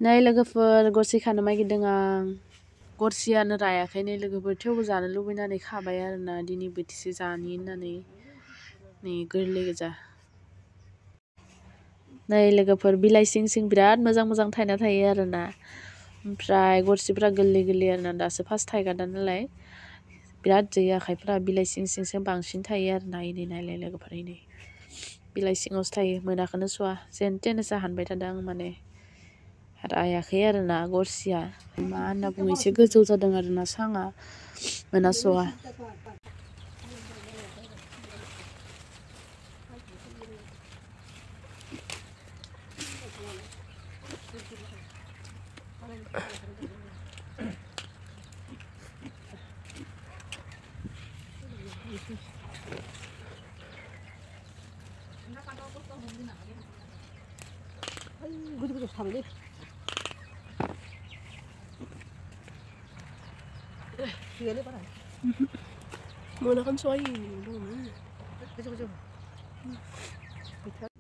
नै लोगोफोर गरसि खानो नागिरदों आं। गरसियानो रायाखै नै लोगोफोर, थेवबो जानो लुबैनानै खाबाय आरोना दिनै बोथिसे जानि होननानै। नै गोरलै गोजा। नै लोगोफोर बिलाइ सिं सिं बिराद मोजां मोजां थायना थायो आरोना। ओमफ्राय गरसिफ्रा गोरलै गोरलै आरोना, दासो फार्स्ट थायगादा नालाय बिराद जोयो आखाइफ्रा। बिलाइ सिं सिंसो बांसिन थायो आरोना। इनै नायलाय लोगोफोर, इनै बिलाइ सिङावसो थायो, मोनाखौनो सुवा जेन थेनसो हानबाय थादों आं माने। रायाखै आरोना गरसिया, मा होनना बुङो एसे गोजौ जादों आरोना साङा, मोनास'वा।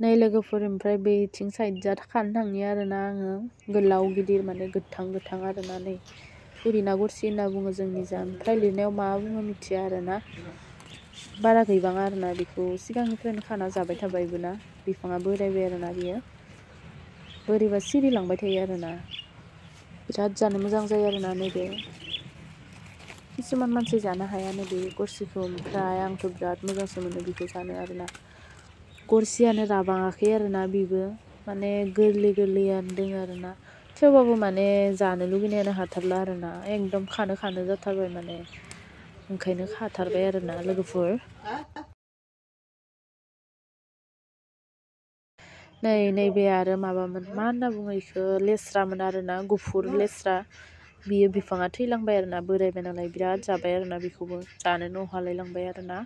नै लोगोफोर ओमफ्राय बैथिं साइडजा खानो थांनि आरोना आङो, गोलाव गिदिर माने गोथां गोथां आरोना। नै उरिना गरसि होनना बुङो जोंनिजा, ओमफ्राय लिरनायाव मा बुङो मिथिया आरोना। बारा गैबाङा आरोना, बेखौ सिगांनिफ्रायनो खाना जाबाय थाबायबो ना, बिफाङा बोरायबाय आरोना बियो, बोरैबा सिरिलांबाय थायो आरोना। बिराद जानो मोजां जायो आरोना नैबे। किसुमान मानसि जानो हाया नैबे गरसिखौ, ओमफ्राय आंथ' बिराद मोजांसो मोनो बेखौ जानो आरोना। गरसियानो राबाङाखै आरोना बेबो, माने गोरलै गोरलैयानो दोङो आरोना। थेवबाबो माने जानो लुगैनायानो हाथारला आरोना, एकदम खानो खानो जाथारबाय माने, ओंखायनो खाथारबाय आरोना लोगोफोर। नै नैबे आरो माबामोन, मा होनना बुङो बेखौ, लेस्रामोन आरोना, गुफुर लेस्रा। बियो बिफाङा थैलांबाय आरोना, बोरायबाय नालाय बिराद जाबाय आरोना बेखौबो, जानोनो अहालाय लांबाय आरोना।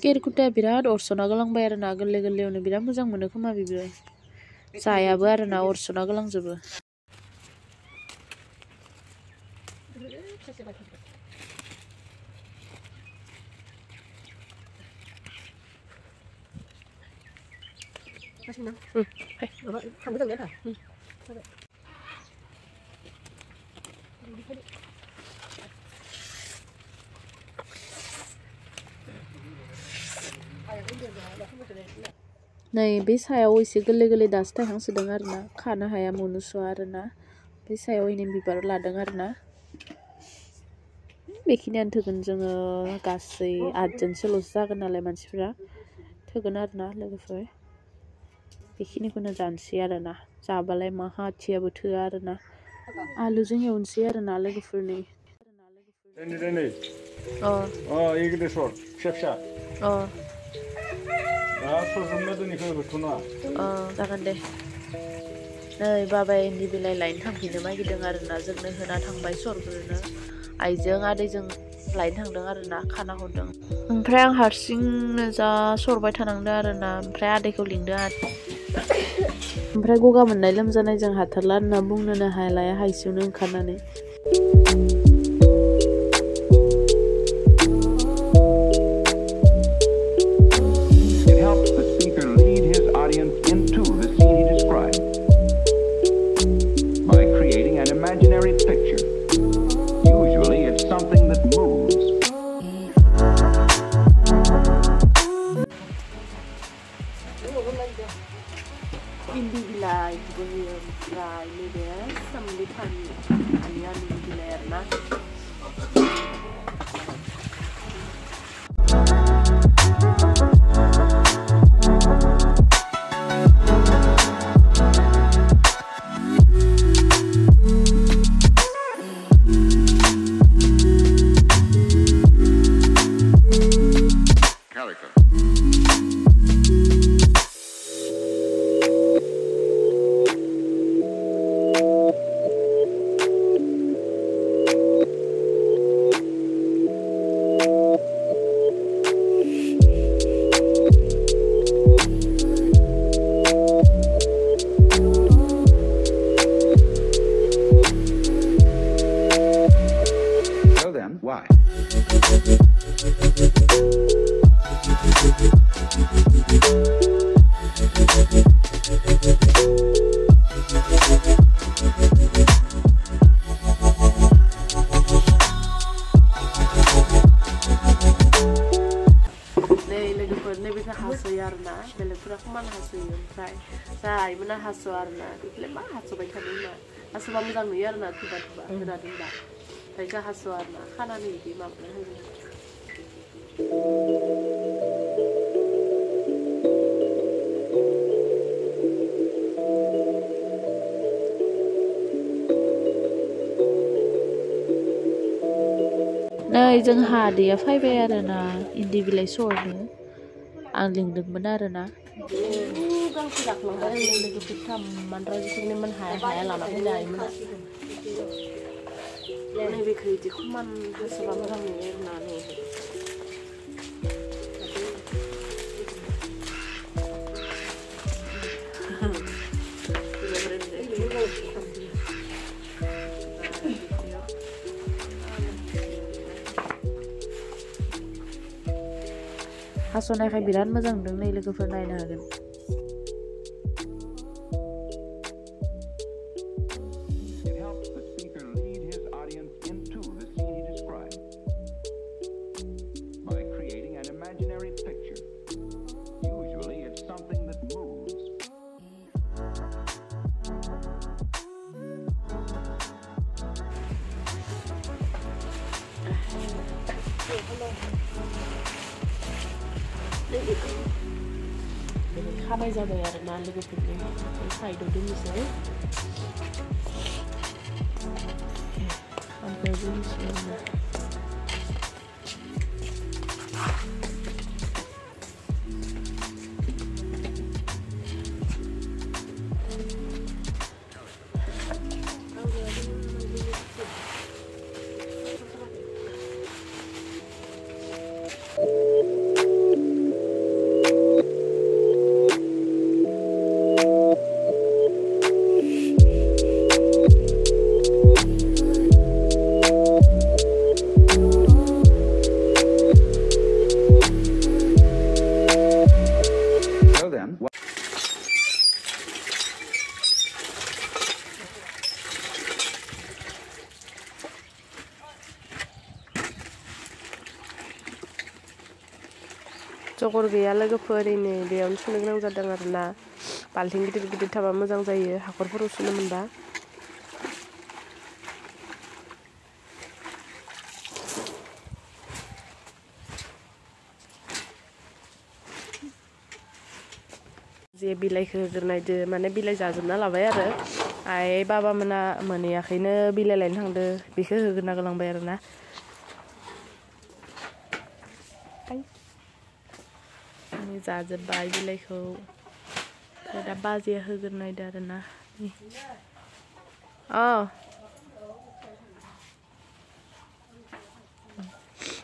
केरकुटाया बिराद अरस'ना गालांबाय आरोना, गोरलै गोरलैयावनो बिराद मोजां मोनो खोमा बेबो, जायाबो आरोना, अरस'ना गालांजोबो। नै बे सायाव एसे गोरलै गोरलै दासो थायहांसोदों आरोना, खानो हाया मोनस'वा आरोना। बे सायाव इनै बिबार लादों आरोना। बेखिनियानो थोगोन, जोङो गासै 8 जनसोल'सो जागोन नालाय मानसिफ्रा, थोगोन आरोना लोगोफोर। बेखिनिखौनो जानोसै आरोना, जाबालाय माहाथियाबो थोआ आरोना। आलुजों एवनोसै आरोना लोगोफोर नै। जागोन दे। नै बाबाया इन्दि बिलाइ लायनो थांफिननो नागिरदों आरोना, जोंनो होना थांबाय सरग्रोनो। आइजों आदैजों लायनो थांदों आरोना, खाना हरदों। ओमफ्राय आं हारसिंनो जा सरबाय थानांदों आरोना, ओमफ्राय आदैखौ लिंदों आरो। ओमफ्राय गगा मोननाय लोमजानायजों हाथारला होनना बुंनोनो हालाया, हायसुनो ओंखारनानै। इन्दि बिलाइखौबो होयो, ओमफ्राय नैबे सोमलि थानि आलुनि बिलाइ आरोना। ओमफ्राय जायोमोन हासु आरोना बेखौलाय मा हासुबाय थानो होनना हासुबा मोजां नुयो आरोना थुबा थुबा होना दोनबा ओमफ्राय जा हासु आरोना खानानै बिदि माबाना होयो नै जोंहा आदैया फैबाय आरोना इन्दि बिलाइ सरनो आं लिंदोंमोन आरोना गांसो जाख्लांबाय आं लोगोफोर थाममान हाया लाना फैनो हायोमोन नैबेखौ बिदि खमान हासोबा मोजां नुयो आरोना हास'नायखाय बिराद मोजां नुदों नै लोगोफोर नायनो हागोन खानाय जाबाय आरोना लोगोफोरनि साइडआव दोननोसै ओमफ्राय दोननोसै आरोना जगर गैया लोगोफोर ओरैनो बेयावनो सुनो गोनां जादों आरोना बाल्थिं गिदिर गिदिर थाबा मोजां जायो हाखरफोराव सुनो मोनबा जे बिलाइखौ होग्रोनायदो माने बिलाइ जाजोबना लाबाय आरो आइ बाबा मोना मोनहैयाखैनो बिलाइ लायनो थांदो बेखौ होग्रोना गालांबाय आरोना जाजोब्बाय बिलाइखौ दा बाजैया होग्रोनायदो आरोना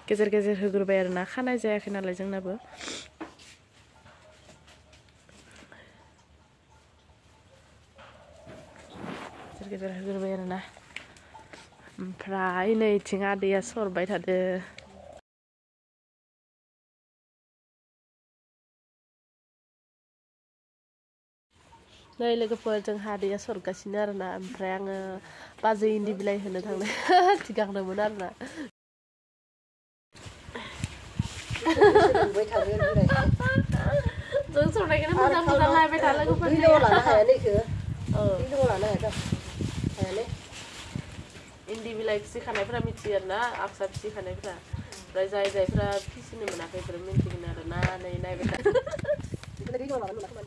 गेजेर गेजेर होग्रोबाय आरोना खानाय जायाखै नालाय जोंनाबो गेजेर गेजेर होग्रोबाय आरोना ओमफ्राय नैथिं आदैया सरबाय थादो नै लोगोफोर जोंहा आदैया सरगासिनो आरोना ओमफ्राय आङो बाजै इन्दि बिलाइ होनो थांनाय थिगांदोंमोन आरोना जों संनायखौनो मोजां मोजां नायबाय था लोगोफोर इन्दि बिलाइ फिसिखानायफ्रा मिथियो आरोना आक्सा फिसिखानायफ्रा ओमफ्राय जायफ्रा फिसिनो मोनाखै बेफोर मिन्थिगोन आरोना नै नायबाय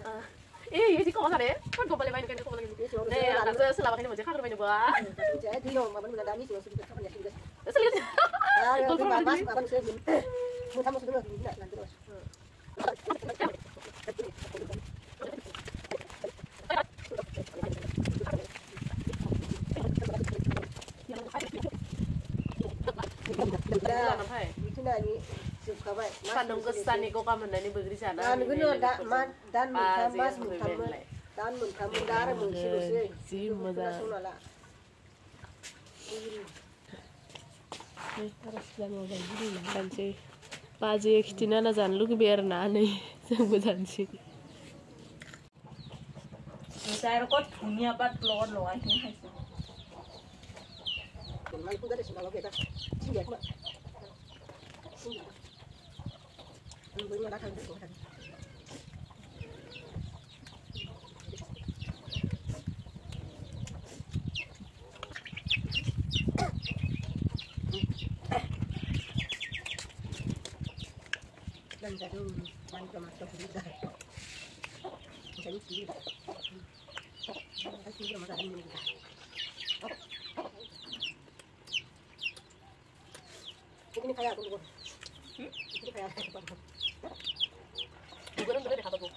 था इदि कमा जाने फन गबालाय बायनो गायनो कमा लagi नै आंसो सोलाबाखैनो मोनसे खाग्र बायनोबो सान्दुं गोसानि गगा मोननायनि बैग्रि जाना जि मोजां जानोसै बाजैया खिथिना ना जानो लुगैबाय आरोना नै जोंबो जानोसै Ini kayak aku dulu. Ini kayak aku dulu. Gue nang deh kata gue.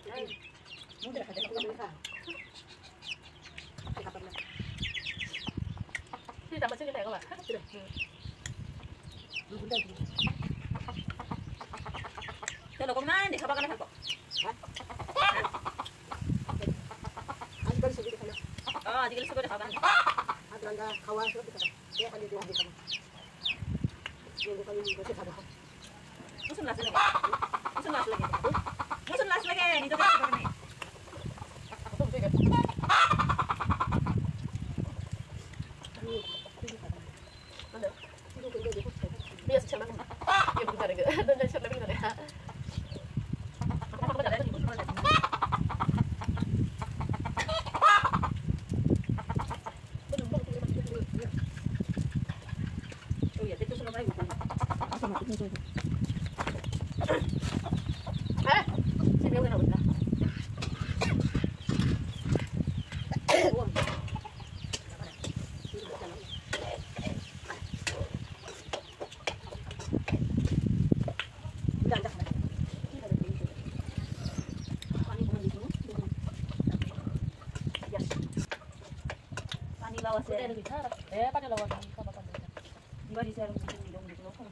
Mau deh kata gue dulu kan. Kapan nak? Ini tambah sini kayak apa? Sudah. Bunda. Kalau kau mana deh, apa kan apa? Adik sudah sana. Ah, adik sudah apa? Adik anda kawan sudah kita. Dia akan jadi adik kamu. Yang kami masih ada. Musim las lagi. Musim las lagi. Musim las lagi. Ini tuh apa ni? Apa tu juga? Mana? Itu kerja di hotel. Dia secah mana? Dia bukan kerja. Dan jadi siapa lagi nak? Apa kerja di hotel? Oh ya, itu sudah baik. Sini aku nak buat. Lawas ya. Pakai lawas apa apa. Enggak di share di dong di lokal.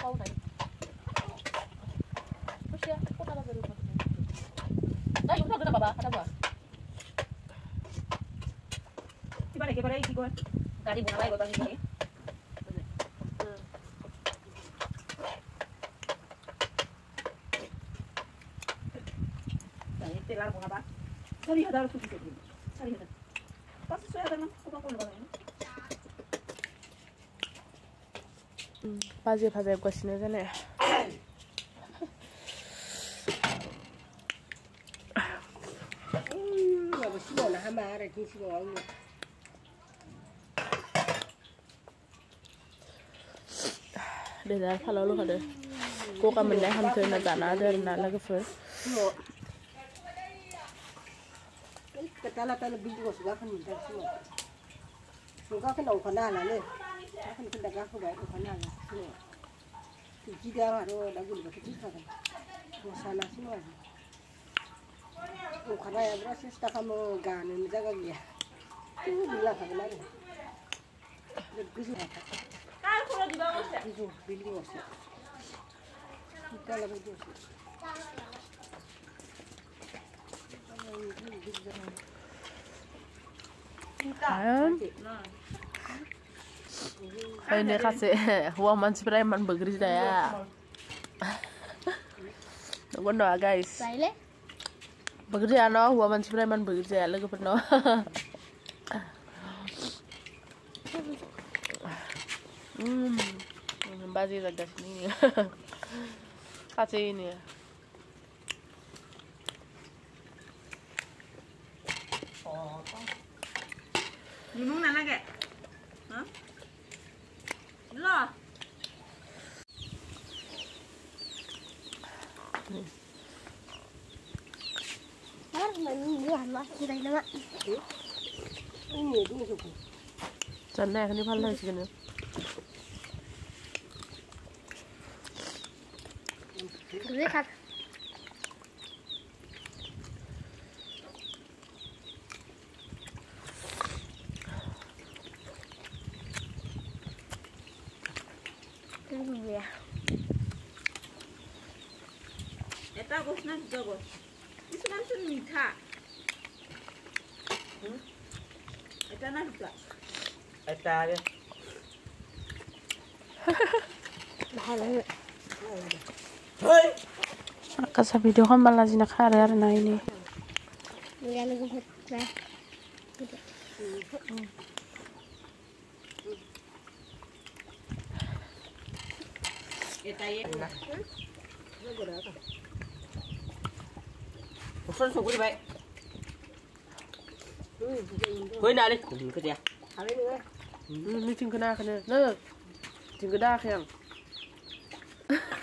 Kau tadi. Terus ya, aku kalau baru pakai. Nah, itu udah apa? Ada apa? Gimana isi gue? Tadi bunga lagi gue bagi ini. Nah, ini telar bunga apa? Tadi ada harus tutup ini. Tadi ada. Pasti saya ada mah, aku pun ada. 바지에 입고 지내잖아요. 뭐 시원하 하마라 진시고 왕. Để ra pha lâu luôn hả đấy. Cô cả mình đã hâm chơi là giả ná đây là cái phơi. Kita lah tan bidu sudah kan minta semua. Sudah kan orang kana lah le. Kan kita dah kau baik kana lah semua. Jika ada lagu lebih kecil kan. Masalah semua. Kana ya berasa kita kamu gana menjaga dia. Itu bila kan lagi. Begitu apa? Kalau di bawah sih. Itu bidu sih. Kita lah bidu sih. Ini kasih uang manci preman begitu ya. Nunggu doa guys. Begitu ya no, uang manci preman begitu ya lagi penuh. Baju agak ini. Kasih ini ya. Limong na lagi. Hah? Lo. Chân này cái này sih kan. Lihat. Ya. Eta gosna jago. Itu kan sun mita. Eta na juga. Eta ya. Bahala. Hoi. Kasih video kan malah sih nak hari hari ini. Ya lagi buat. Eta ya. Usul suguri baik. Hoi nali, ke dia. Hari ni. Ini tinggal nak ni, nah, tinggal dah yang.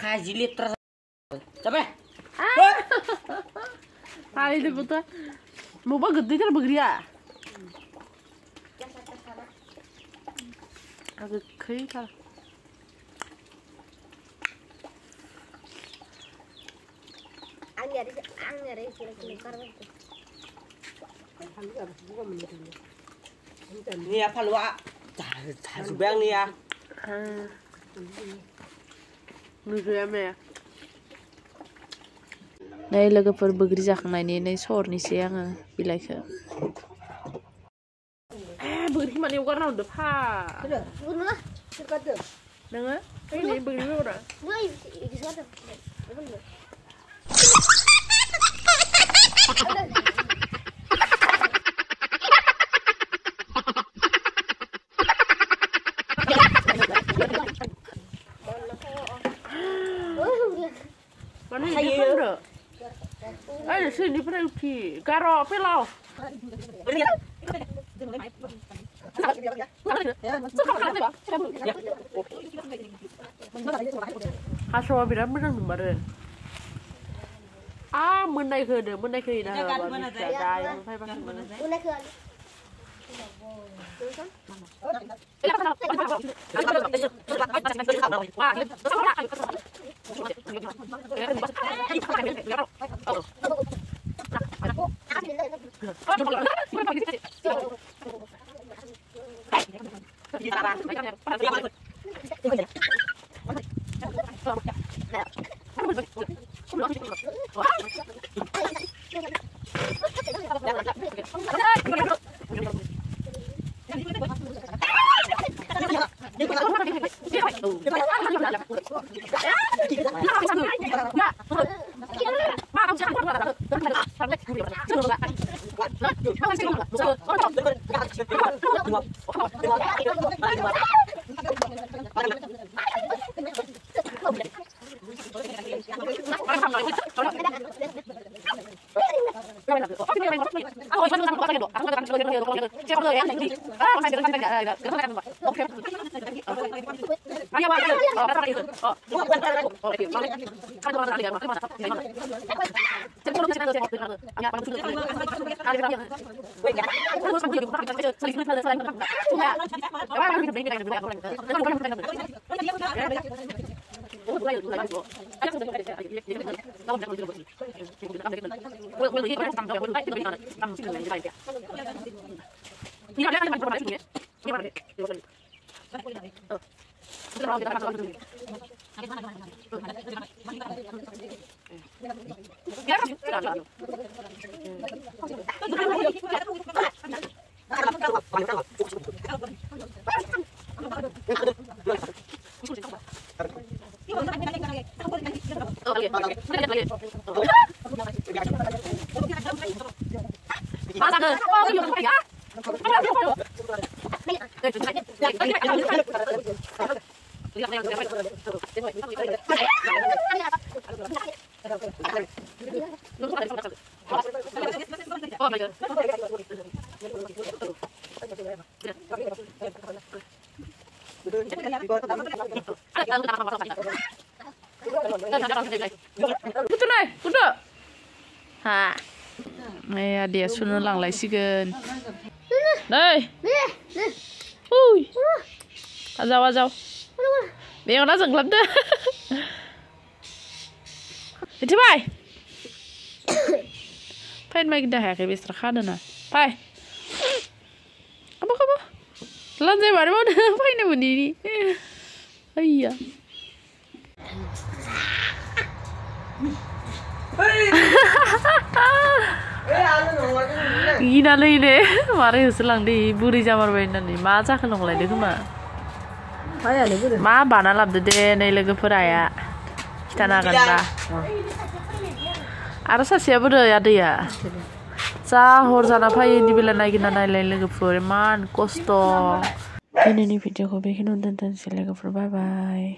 Kaji liter. Capek. Hari itu betul. Mau banget gede kan begini ya? Agak kering kan? Anggar kira-kira Ini apa lu? Subang nih ya. नै लोगोफोर बैग्रि जाखांनायनि नै सरनोसै आङो बिलाइखौ बैग्रिखौ माने एवगारना हरदो फा Bunuh. Sekado. नोङो ओइ बैग्रि बेगरा Woi, iki sekado. Bunuh. Mana ini pun ada sini pernah uki karo pelau hasil bilang menang kemarin menai ke dah Bunuh ke. Ha. Này dia suruh langsaiसिगोन. Đây. Ui. Azau. Bèo nó dừng lắm đó. Itu bay. Pain mai dah ke besar khana na. Pai. Apa? Lanjai baru mana? Pain ni berdiri. Ayya. Gina ini, mari usulang di buri jamar benda ni, macam kalau ngelai deh cuma. Ma bana lab deh, nih lagi peraya, kita nak kan Arasa siapa ya dia? Sahur sana pai ini bila naik nana lagi man kosto. Ini video ko bikin nonton sila bye bye.